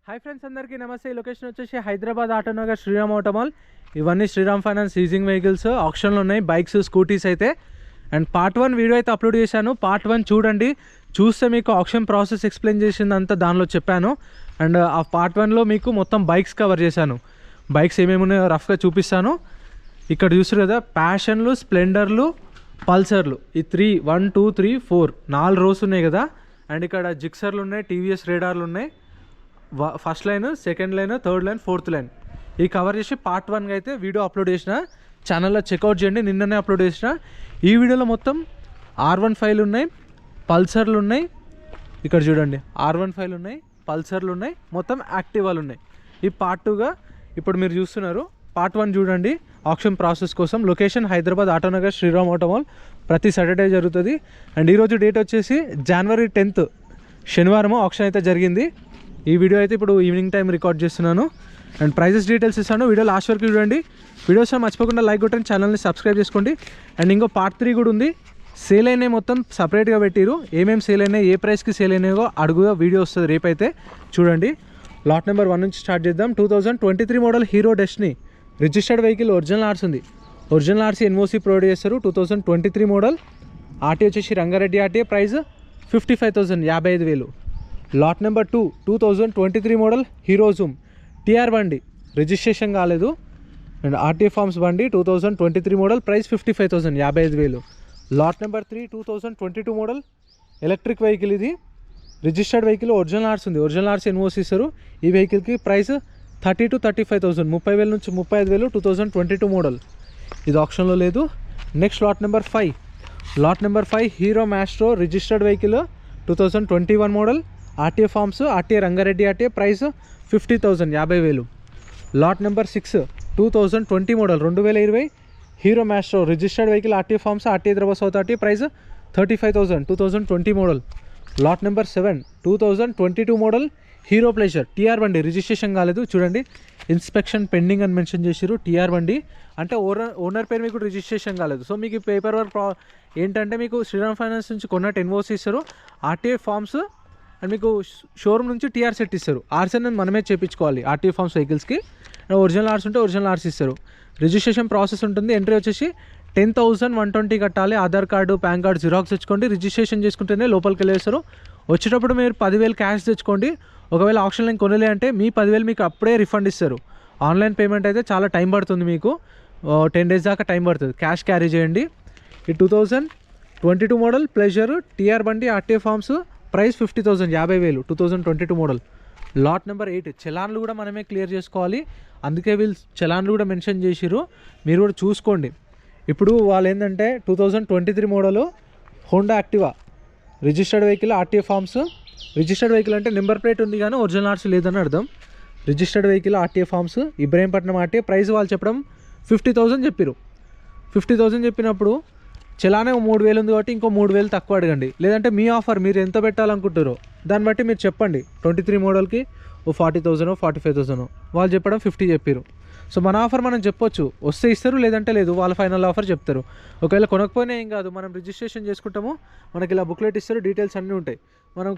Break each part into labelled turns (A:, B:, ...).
A: Hi friends, అందరికీ నమస్తే. ఈ లొకేషన్ వచ్చేసి హైదరాబాద్ ఆటోనగర్ శ్రీరామ్ ఆటోమాల్. ఇవన్నీ శ్రీరామ్ ఫైనాన్స్ లీజింగ్ వెహికల్స్ ఆప్షన్లో ఉన్నాయి, బైక్స్ స్కూటీస్ అయితే. అండ్ పార్ట్ 1 వీడియో అయితే అప్లోడ్ చేశాను. పార్ట్ 1 చూడండి, చూస్తే మీకు ఆప్షన్ ప్రాసెస్ ఎక్స్ప్లెయిన్ చేసిందంతా దానిలో చెప్పాను. అండ్ ఆ పార్ట్ 1లో మీకు మొత్తం బైక్స్ కవర్ చేశాను. బైక్స్ ఏమేమి ఉన్నాయో రఫ్గా చూపిస్తాను. ఇక్కడ చూస్తారు కదా, ప్యాషన్లు, స్ప్లెండర్లు, పల్సర్లు, ఈ 1 2 3 4 4 రోస్ ఉన్నాయి కదా. అండ్ ఇక్కడ జిక్సర్లు ఉన్నాయి, టీవీఎస్ రేడార్లు ఉన్నాయి. First line, second line, third line, fourth line ఈ కవర్ చేసి పార్ట్ 1 అయితే వీడియో అప్లోడ్ చేసిన. ఛానల్లో చెక్అవుట్ చేయండి, నిన్ననే అప్లోడ్ చేసిన. ఈ వీడియోలో మొత్తం R15లు ఉన్నాయి, పల్సర్లు ఉన్నాయి. ఇక్కడ చూడండి, R15లు ఉన్నాయి, పల్సర్లు ఉన్నాయి, మొత్తం యాక్టివాలు ఉన్నాయి. ఈ పార్ట్ 2గా ఇప్పుడు మీరు చూస్తున్నారు. పార్ట్ 1 చూడండి ఆప్షన్ ప్రాసెస్ కోసం. Location Hyderabad Autonagar Sriram auto mall. ప్రతి సాటర్డే జరుగుతుంది. అండ్ ఈరోజు డేట్ వచ్చేసి January 10th శనివారం ఆప్షన్ అయితే జరిగింది. ఈ వీడియో అయితే ఇప్పుడు ఈవినింగ్ టైం రికార్డ్ చేస్తున్నాను. అండ్ ప్రైజెస్ డీటెయిల్స్ ఇస్తాను. వీడియో లాస్ట్ వరకు చూడండి. వీడియోస్ మర్చిపోకుండా లైక్ కొట్టండి, ఛానల్ని సబ్స్క్రైబ్ చేసుకోండి. అండ్ ఇంకో పార్ట్ 3 కూడా ఉంది. సేల్ అయినాయి మొత్తం సపరేట్గా పెట్టిరు. ఏమేమి సేల్ అయినాయి, ఏ ప్రైస్కి సేల్ అయినాయో అడుగుగా వీడియో వస్తుంది రేపైతే చూడండి. లాట్ నెంబర్ 1 నుంచి స్టార్ట్ చేద్దాం. 2023 model Hero Destiny registered vehicle, original ఆర్స్ ఉంది. ఒరిజినల్ ఆర్సీ ఎన్ఓసి ప్రొవైడ్ చేస్తారు. 2023 మోడల్. ఆర్టీ వచ్చేసి Rangareddy RTA. Price 55,000, 55,000. Lot number 2 2023 model Hero Zoom TR బండి, రిజిస్ట్రేషన్ కాలేదు. అండ్ ఆర్టీఏ ఫార్మ్స్ బండి 2023 model. Price 55,000, 55,000. Lot number 3 2022 model electric vehicle. ఇది registered vehicle, original ఆర్స్ ఉంది. Original ఆర్స్ NOC ఇస్తారు. ఈ వెహికల్కి ప్రైస్ 30,000 to 35,000, 30,000 నుంచి 35,000. 2022 మోడల్. ఇది ఆప్షన్లో లేదు. Next lot number 5. Lot number 5 Hero Maestro registered vehicle, 2021 model. RTA forms, RTA Rangareddy RTA. Price 50,000, 50,000. Lot number 6 2020 model, 2020 Hero Maestro registered vehicle, RTA forms, RTA Hyderabad south RTA. Price 35,000, 2020 model. Lot number 7 2022 model Hero Pleasure TR బండి, registration కాలేదు. చూడండి, inspection pending అని mention చేసిరు. TR బండి అంటే owner పేరు మీకు registration కాలేదు. సో మీకు పేపర్ వర్క్ ఏంటంటే మీకు శ్రీరామ్ ఫైనాన్స్ నుంచి కొన్నట్టు ఎన్ఓసి ఇస్తారు, ఆర్టీఏ ఫార్మ్స్. అండ్ మీకు షోరూమ్ నుంచి టీఆర్ సెట్ ఇస్తారు. ఆర్స్ అనేది మనమే చేయించుకోవాలి ఆర్టీఏ ఫార్మ్స్ వెహికల్స్కి. ఒరిజినల్ ఆర్స్ ఉంటే ఒరిజినల్ ఆర్స్ ఇస్తారు. రిజిస్ట్రేషన్ ప్రాసెస్ ఉంటుంది. ఎంట్రీ వచ్చేసి 10,120 కట్టాలి. Aadhaar card, pan card xerox తెచ్చుకోండి. రిజిస్ట్రేషన్ చేసుకుంటేనే లోపలికి వెళ్ళేస్తారు. వచ్చేటప్పుడు మీరు 10,000 క్యాష్ తెచ్చుకోండి. ఒకవేళ ఆప్షన్లో కొనలే అంటే మీ 10,000 మీకు అప్పుడే రిఫండ్ ఇస్తారు. ఆన్లైన్ పేమెంట్ అయితే చాలా టైం పడుతుంది, మీకు 10 days దాకా టైం పడుతుంది. క్యాష్ క్యారీ చేయండి. ఈ 2022 మోడల్ ప్లెజర్ టీఆర్ బండి, RTA forms. Price 50,000, 50,000. 2022 model. Lot number 8 చలాన్లు కూడా మనమే క్లియర్ చేసుకోవాలి. అందుకే వీళ్ళు చలాన్లు కూడా మెన్షన్ చేసిరు, మీరు కూడా చూసుకోండి. ఇప్పుడు వాళ్ళు ఏంటంటే 2023 model Honda Activa registered vehicle, RTA forms. Registered vehicle అంటే నెంబర్ ప్లేట్ ఉంది కానీ ఒరిజినల్ ఆర్స్ లేదని అర్థం. Registered vehicle, RTA forms, Ibrahimpatnam RTA. Price వాళ్ళు చెప్పడం 50,000 చెప్పారు. 50,000 చెప్పినప్పుడు చలానే 3,000 ఉంది కాబట్టి ఇంకో 3,000 తక్కువ అడగండి. లేదంటే మీ ఆఫర్ మీరు ఎంత పెట్టాలనుకుంటారో దాన్ని బట్టి మీరు చెప్పండి. 23 మోడల్కి 40,000, 45,000 వాళ్ళు చెప్పడం 50 చెప్పారు. సో మన ఆఫర్ మనం చెప్పొచ్చు, వస్తే ఇస్తారు లేదంటే లేదు. వాళ్ళ ఫైనల్ ఆఫర్ చెప్తారు. ఒకవేళ కొనకపోయినా ఏం కాదు, మనం రిజిస్ట్రేషన్ చేసుకుంటాము. మనకి ఇలా బుక్లెట్ ఇస్తారు, డీటెయిల్స్ అన్నీ ఉంటాయి. మనం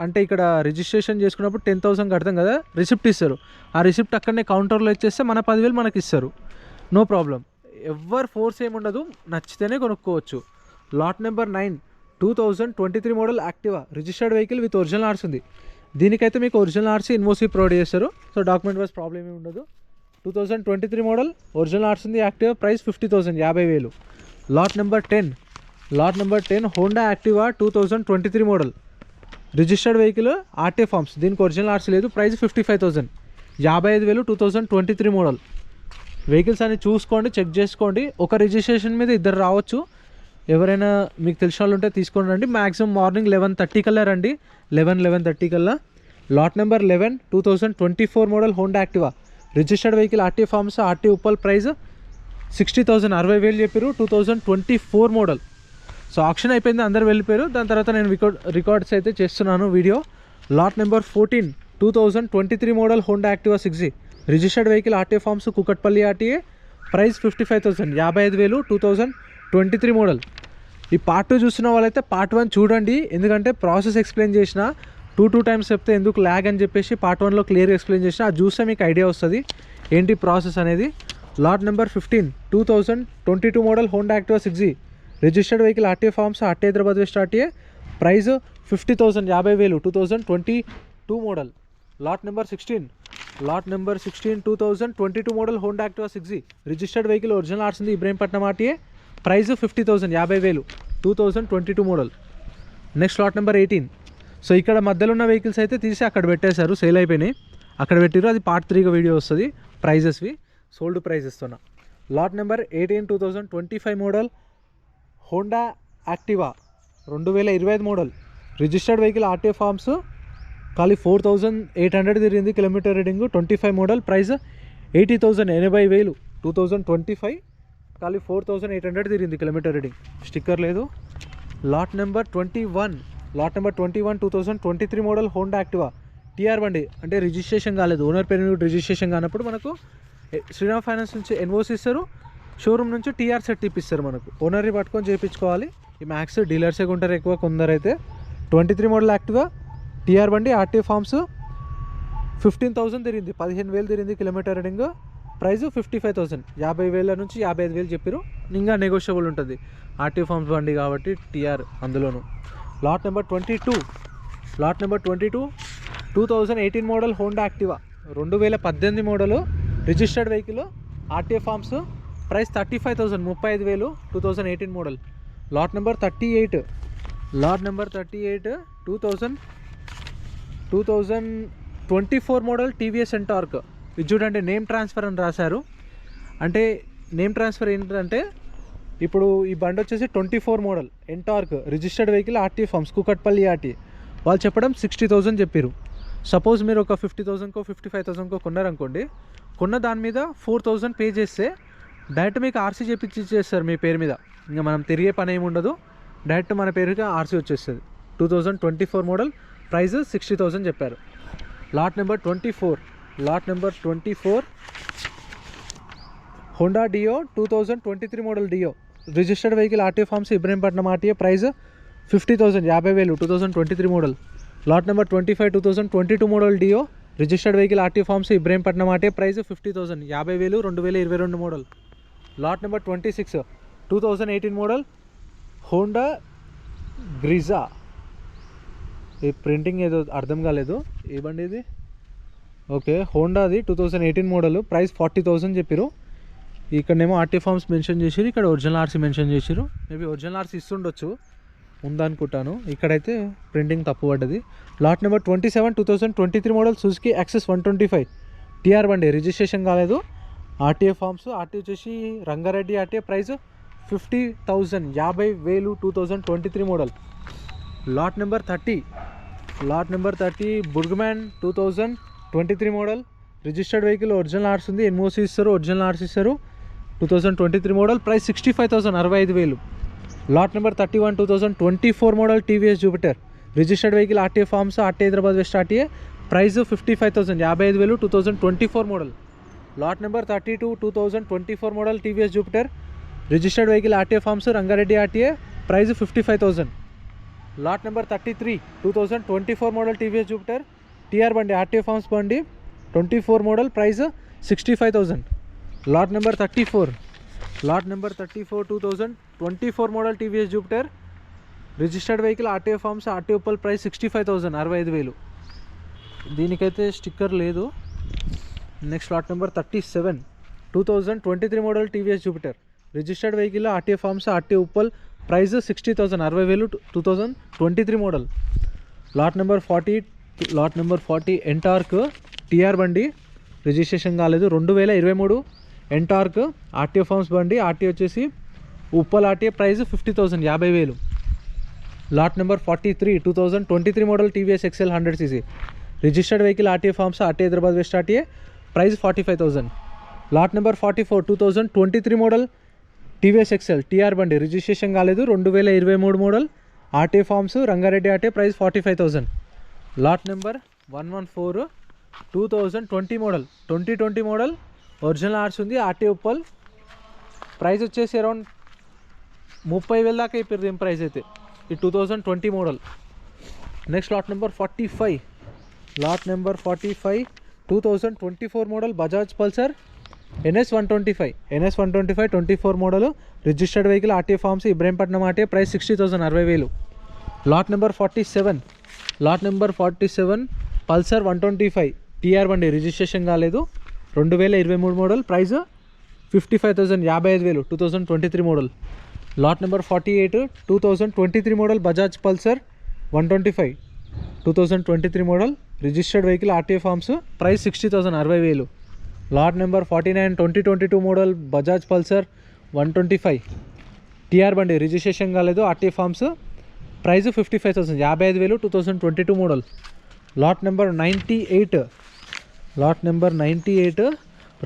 A: అంటే ఇక్కడ రిజిస్ట్రేషన్ చేసుకున్నప్పుడు 10,000 కడతాం కదా, రిసిప్ట్ ఇస్తారు. ఆ రిసిప్ట్ అక్కడనే కౌంటర్లో ఇచ్చేస్తే మన 10,000 మనకి ఇస్తారు. నో ప్రాబ్లం, ఎవరు ఫోర్స్ ఏముండదు, నచ్చితేనే కొనుక్కోవచ్చు. Lot number 9 2023 model Activa registered vehicle with original ఆర్స్ ఉంది. దీనికైతే మీకు ఒరిజినల్ ఆర్సీ ఎన్ఓసి ప్రొవైడ్ చేస్తారు. సో డాక్యుమెంట్ వైజ్ ప్రాబ్లం ఏమి ఉండదు. 2023 మోడల్ ఒరిజినల్ ఆర్స్ ఉంది, Activa. Price 50,000, 50,000. Lot number 10. Lot number 10 Honda Activa 2023 model registered vehicle, RTA forms. దీనికి original RC లేదు. Price 55,000, 55,000. 2023 model. Vehicles అని చూసుకోండి, చెక్ చేసుకోండి. ఒక రిజిస్ట్రేషన్ మీద ఇద్దరు రావచ్చు. ఎవరైనా మీకు తెలిసిన వాళ్ళు ఉంటే తీసుకొని రండి. మ్యాక్సిమం మార్నింగ్ 11:30 కల్లా రండి, 11:30 కల్లా. Lot number 11 2024 model Honda Activa registered vehicle, RTA forms, RTA Uppal. Price 60,000, 60,000 చెప్పారు. 2024 మోడల్. సో ఆప్షన్ అయిపోయింది, అందరు వెళ్ళిపోయారు. దాని తర్వాత నేను రికార్డ్స్ అయితే చేస్తున్నాను video. Lot number 14 2023 model Honda Activa 6G registered vehicle, RTA forms, Kukatpally RTA. Price 55,000, 55,000. 2023 model. ఈ పార్ట్ 2 చూస్తున్న వాళ్ళైతే పార్ట్ 1 చూడండి, ఎందుకంటే ప్రాసెస్ ఎక్స్ప్లెయిన్ చేసిన. టూ టైమ్స్ చెప్తే ఎందుకు ల్యాగ్ అని చెప్పేసి పార్ట్ 1లో క్లియర్గా ఎక్స్ప్లెయిన్ చేసిన, అది చూస్తే మీకు ఐడియా వస్తుంది ఏంటి ప్రాసెస్ అనేది. Lot number 15 2022 model Honda Activa 6G registered vehicle RTA forms RTA Hyderabad west RTA price 50,000 50,000 2022 model. Lot number 16 2022 model Honda Activa 6G registered vehicle original RC ఉంది Ibrahimpatnam RTA price 50,000 50,000 2022 model. Next lot number 18. So ఇక్కడ మధ్యలో ఉన్న vehicles అయితే తీసి అక్కడ పెట్టేశారు, sale అయిపోయినాయి, అక్కడ పెట్టారు. అది పార్ట్ 3గా వీడియో వస్తుంది ప్రైజెస్వి, సోల్డ్ ప్రైజెస్తోన. Lot number 18 2025 model Honda Activa 2025 model registered vehicle RTA forms ఖాళీ 4,800 తిరిగింది కిలోమీటర్ రీడింగ్. 25 మోడల్ ప్రైస్ 80,000 80,000 2025 ఖాళీ 4,800 తిరిగింది కిలోమీటర్ రీడింగ్, స్టిక్కర్ లేదు. Lot number 21 2023 model Honda Activa TR బండి, అంటే రిజిస్ట్రేషన్ కాలేదు, ఓనర్ పేరు మీద రిజిస్ట్రేషన్ కానప్పుడు మనకు శ్రీరామ్ ఫైనాన్స్ నుంచి ఎన్ఓసి ఇస్తారు, షోరూమ్ నుంచి టీఆర్ సెట్ ఇప్పిస్తారు మనకు, ఓనర్ని పట్టుకొని చేయించుకోవాలి. ఈ మ్యాక్స్ డీలర్సే కొంటారు ఎక్కువ, కొందరైతే. 23 మోడల్ యాక్టివా టీఆర్ బండి ఆర్టీఏ ఫార్మ్స్ 15,000 తిరిగింది 15,000 తిరిగింది కిలోమీటర్ రీడింగ్, ప్రైస్ 55,000 50,000 నుంచి 55,000 చెప్పారు, ఇంకా నెగోషియబుల్ ఉంటుంది ఆర్టీఏ ఫార్మ్స్ బండి కాబట్టి టీఆర్ అందులోను. Lot number 22 2018 model Honda Activa 2018 model registered vehicle RTA forms price 35,000 35,000 2018 model. Lot number 38 2024 model TVS Ntorq. ఇది చూడండి నేమ్ ట్రాన్స్ఫర్ అని రాశారు, అంటే నేమ్ ట్రాన్స్ఫర్ ఏంటంటే ఇప్పుడు ఈ బండి వచ్చేసి 24 model Ntorq registered vehicle RTA forms Kukatpally RTA, వాళ్ళు చెప్పడం 60,000 చెప్పారు. సపోజ్ మీరు ఒక 50,000కో 55,000కో కొన్నారనుకోండి, కొన్న దాని మీద 4,000 పే చేస్తే డైరెక్ట్ మీకు ఆర్సీ చేపించి ఇచ్చేస్తారు మీ పేరు మీద, ఇంకా మనం తిరిగే పని ఏమి ఉండదు, డైరెక్ట్ మన పేరుగా ఆర్సీ వచ్చేస్తుంది. 2024 మోడల్ ప్రైస్ 60,000 చెప్పారు. Lot number 24 Honda Dio 2023 model Dio registered vehicle RTA forms Ibrahimpatnam RTA price 50,000 50,000 2023 model. Lot number 25 2022 model Dio registered vehicle RTA forms Ibrahimpatnam RTA price 50,000 50,000 2022 model. Lot number 26 2018 model Honda Grazia, ఈ printing ఏదో అర్థం కాలేదు, ఏ బండి ఇది, okay హోండాది 2018 model price 40,000 చెప్పారు. ఇక్కడనేమో RT forms mention చేసారు, ఇక్కడ ఒరిజినల్ ఆర్సీ మెన్షన్ చేసారు, మేబీ ఒరిజినల్ ఆర్సీ ఇస్తుండొచ్చు ఉందనుకుంటాను, ఇక్కడైతే ప్రింటింగ్ తప్పు పడ్డది. Lot number 27 2023 model Suzuki Access 125 TR బండి రిజిస్ట్రేషన్ కాలేదు, ఆర్టీఏ ఫార్మ్స్ ఆర్టీ వచ్చేసి Rangareddy RTA price 50,000 50,000 2023 model. Lot number 30 Burgman 2023 model registered vehicle original RC ఉంది, ఎన్ఓసి ఇస్తారు, ఒరిజినల్ ఆర్ట్స్ ఇస్తారు, 2023 model price 65,000 65,000. Lot number 31 2024 model TVS Jupiter registered vehicle RTA forms RTA Hyderabad west RTA price 55,000 55,000 2024 model. Lot number 32 2024 model TVS Jupiter registered vehicle RTA forms Rangareddy RTA price 55,000. Lot number 33 2024 model TVS Jupiter TR బండి RTA forms బండి 24 model price 65,000. Lot number 34 2024 model TVS Jupiter registered vehicle RTA forms RTA Uppal price 65,000 65,000, దీనికైతే sticker లేదు. Next lot number 37 2023 model TVS Jupiter registered vehicle RTA forms RTA Uppal price 60,000 60,000 2023 model. Lot number 40 Ntorq TR బండి registration కాలేదు, 2023 Ntorq RTA forms బండి RTA వచ్చేసి Uppal RTA price 50,000 50,000. Lot number 43 2023 model TVS XL 100cc registered vehicle RTA forms RTA Hyderabad west RTA price 45,000. Lot number 44 2023 model TVS XL TR బండి registration కాలేదు, 2023 model RTA forms Rangareddy RTA price 45,000. Lot number 114 2020 model 2020 model original RC ఉంది RTA Uppal price వచ్చేసి around 30,000 దాకా అయిపోయింది దీని price అయితే. ఈ 2020 model next lot number 45. Lot number 45 2024 model Bajaj Pulsar NS 125. NS 125 24 model registered vehicle RTA forms Ibrahimpatnam RTA price 60,000 60,000. Lot number 47. Lot number 47 Pulsar 125 TR బండి registration కాలేదు 2023 model price 55,000 55,000 2023 model. Lot number 48 2023 model Bajaj Pulsar 125 2023 model registered vehicle RTA forms price 60,000 60,000. Lot number 49 2022 model Bajaj Pulsar 125 TR బండి registration కాలేదు RTA forms price 55,000 55,000 2022 model. Lot number 98. Lot number 98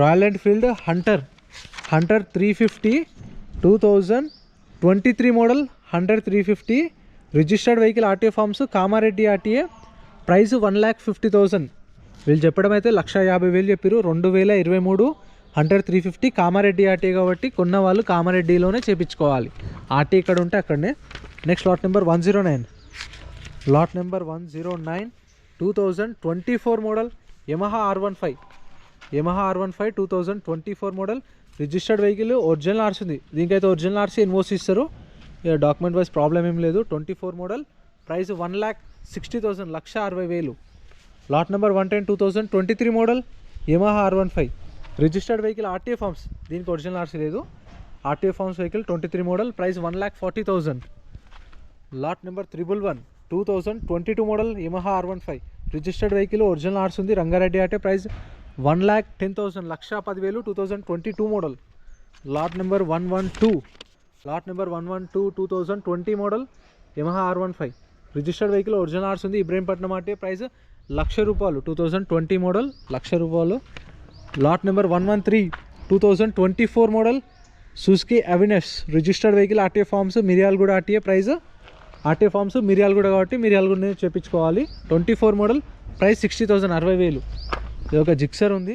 A: Royal Enfield Hunter 350 2023 model Hunter 350 registered vehicle RTA forms Kamareddy RTA price 1,50,000. వీళ్ళు చెప్పడం అయితే 1,50,000 చెప్పారు. 2023 Hunter 350 Kamareddy RTA కాబట్టి కొన్న వాళ్ళు కామారెడ్డిలోనే చేయించుకోవాలి. ఆర్టీ ఇక్కడ ఉంటే అక్కడనే. Next lot number 109. Lot number 109 2024 model Yamaha R15 2024 model registered vehicle original RC ఉంది. దీనికైతే ఒరిజినల్ ఆర్సీ ఇన్వోస్ ఇస్తారు. డాక్యుమెంట్ వైజ్ ప్రాబ్లం ఏం లేదు. 24 model price 1,60,000 1,60,000. Lot number 110 2023 model Yamaha R15 registered vehicle RTA forms దీనికి ఒరిజినల్ ఆర్సీ లేదు. RTA forms vehicle 23 model price 1,40,000. Lot number 111 2022 model Yamaha R15 registered vehicle original RC ఉంది Rangareddy RTA price 1,10,000 1,10,000 2022 model. Lot number 112. Lot number 112 2020 model Yamaha R15 registered vehicle original RC ఉంది Ibrahimpatnam RTA price 1,00,000 రూపాయలు 2020 model 1,00,000 రూపాయలు. Lot number 113 2024 model Suzuki Avenis registered vehicle RTA forms Miryalaguda RTA price RTA forms Miryalaguda కాబట్టి మిర్యాలగూడ చేయించుకోవాలి. 24 model price 60,000 60,000. ఇది ఒక Gixxer ఉంది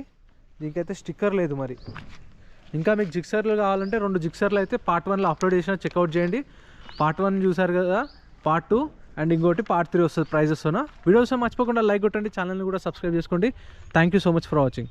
A: దీనికైతే sticker లేదు. మరి ఇంకా మీకు జిక్సర్లు కావాలంటే 2 జిక్సర్లు అయితే పార్ట్ 1లో అప్లోడ్ చేసిన చెక్అవుట్ చేయండి. పార్ట్ 1 చూసారు కదా, పార్ట్ 2 అండ్ ఇంకోటి పార్ట్ 3 వస్తుంది ప్రైజెస్. వీడియోస్ మర్చిపోకుండా లైక్ కొట్టండి, ఛానల్ని కూడా సబ్స్క్రైబ్ చేసుకోండి. Thank you so much for watching.